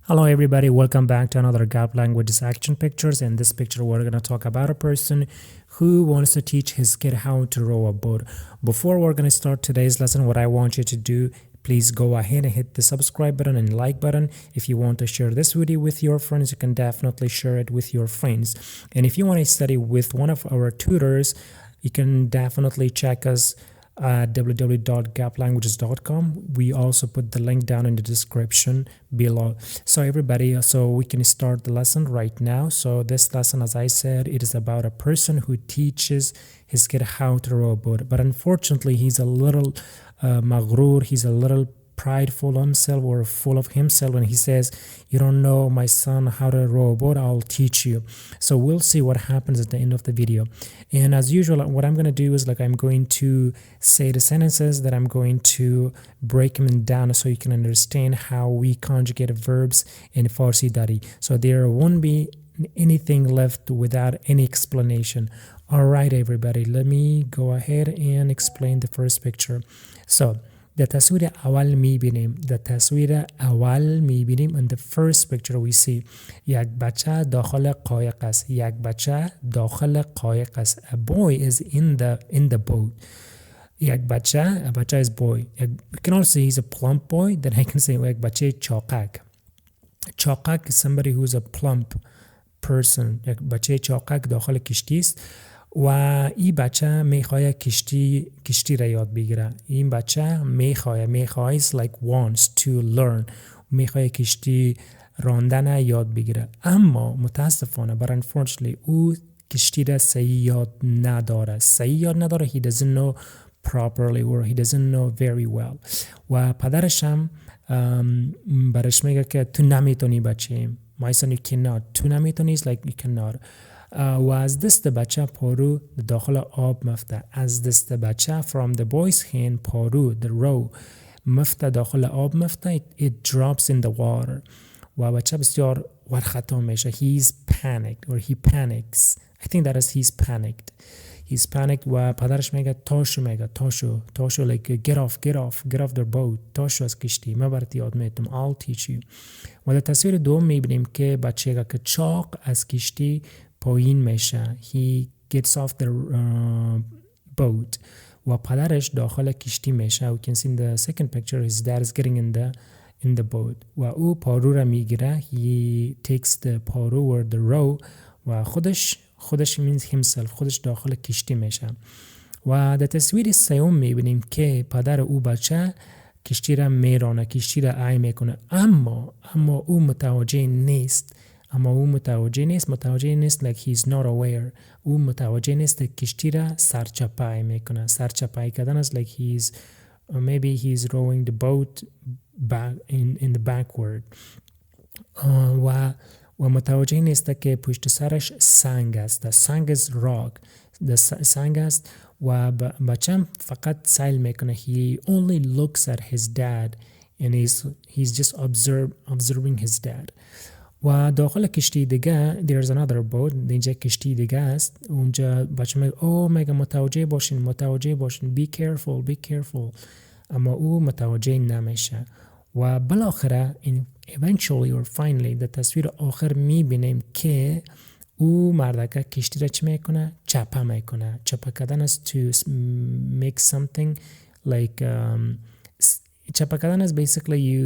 Hello everybody, welcome back to another Gap Languages action pictures. In this picture we're going to talk about a person who wants to teach his kid how to row a boat. Before we're going to start today's lesson, what I want you to do, please go ahead and hit the subscribe button and like button. If you want to share this video with your friends, you can definitely share it with your friends. And if you want to study with one of our tutors, you can definitely check us www.gaplanguages.com. We also put the link down in the description below. So everybody, so we can start the lesson right now. So this lesson, as I said, it is about a person who teaches his kid how to row a boat, but unfortunately he's a little maghrur, he's a little prideful of himself or full of himself, and he says, you don't know, my son, how to row a boat, I'll teach you. So we'll see what happens at the end of the video. And as usual, what I'm going to do is I'm going to say the sentences, that I'm going to break them down so you can understand how we conjugate verbs in Farsi Dari. So there won't be anything left without any explanation. All right, everybody, let me go ahead and explain the first picture. So the تصویر اول میبینیم. The تصویر اول میبینیم. In the first picture we see یک بچه داخل قایق است. یک بچه داخل قایق است. A boy is in the boat. یک بچه, a بچه is boy. You can also say he's a plump boy. Then I can say یک بچه چاقک. چاقک is somebody who's a plump person. یک بچه چاقک داخل کشتی است. و این بچه میخواه کشتی را یاد بگیره. این بچه میخواه is like wants to learn. میخواه کشتی راندن یاد بگیره. اما متاسفانه but unfortunately او کشتی را صحیح یاد نداره. He doesn't know properly or he doesn't know very well. و پدرش هم برش میگه که تو نمیتونی بچه. My son, you cannot. تو نمیتونی is like you cannot. و از دست بچه پارو داخل آب مفته. از دست بچه from the boy's hand پارو the row مفته داخل آب مفته. It drops in the water. و بچه بسیار ورخطا میشه. He's panicked or he panics. I think that is he's panicked. He's panicked و پدرش میگه تاشو like get off their boat. تاشو از کشتی من برات یاد میتم. I'll teach you. و در تصویر دوم میبینیم که بچه که چاق از کشتی پایین میشه. He gets off the boat. و پدرش داخل کشتی میشه. We can see in the second picture his dad is getting in the boat. و او پارو را میگیره. He takes the پارو or the row. و خودش means himself. خودش داخل کشتی میشه. و در تصویر سوم میبینیم که پدر او بچه کشتی را میرانه. کشتی را ای میکنه. اما او متوجه نیست. متوجه نیست like he's not aware. او متوجه نیست کشتی را سرچپای میکنه. سرچپای کردن is like maybe he's rowing the boat back in the backward. و متوجه نیست که پشت سرش سنگ است. The sand is rock. سنگ است و بچم فقط سیل میکنه. He only looks at his dad and he's just observing his dad. و داخل کشتی دیگه there's another boat. اینجا کشتی دیگه است. اونجا بچه میگه متوجه باشین be careful. اما او متوجه نمیشه. و بالاخره eventually or finally در تصویر آخر میبینیم که او مردکه کشتی را چه میکنه؟ چپه میکنه. چپه کردن است to make something like چپه کردن is basically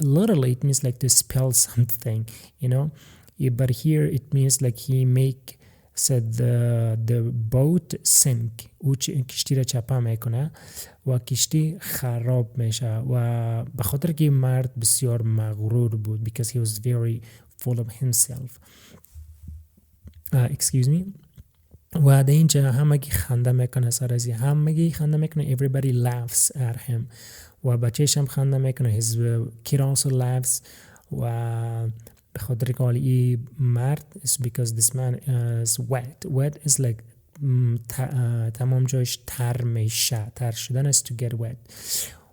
literally it means like to spell something, you know, but here it means like he said the boat sink. او کشتی را چپه میکنه و کشتی خراب میشه و به خاطر که مرد بسیار مغرور بود because he was very full of himself. Excuse me. و در اینجا همگی خنده میکنه. سرازی همگی خنده میکنه. Everybody laughs at him. و بچهش هم خنده میکنه. His kid also laughs. و به خاطر که این مرد is because this man is wet is like تمام جایش تر میشه. تر شدن is to get wet.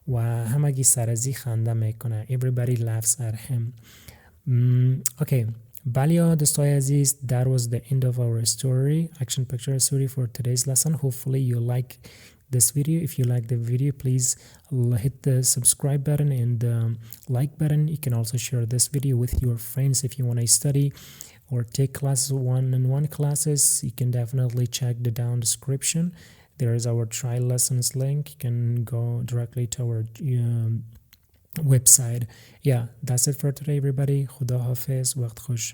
و همگی سرازی خنده میکنه. Everybody laughs at him. Okay. Balia, دوستای عزیز, that was the end of our story, action picture story for today's lesson. Hopefully you like this video. If you like the video, please hit the subscribe button and like button. You can also share this video with your friends if you want to study or take classes, one-on-one classes. You can definitely check the down description. There is our trial lessons link. You can go directly to our website. Yeah, that's it for today, everybody. Khuda Hafiz, waqt khush.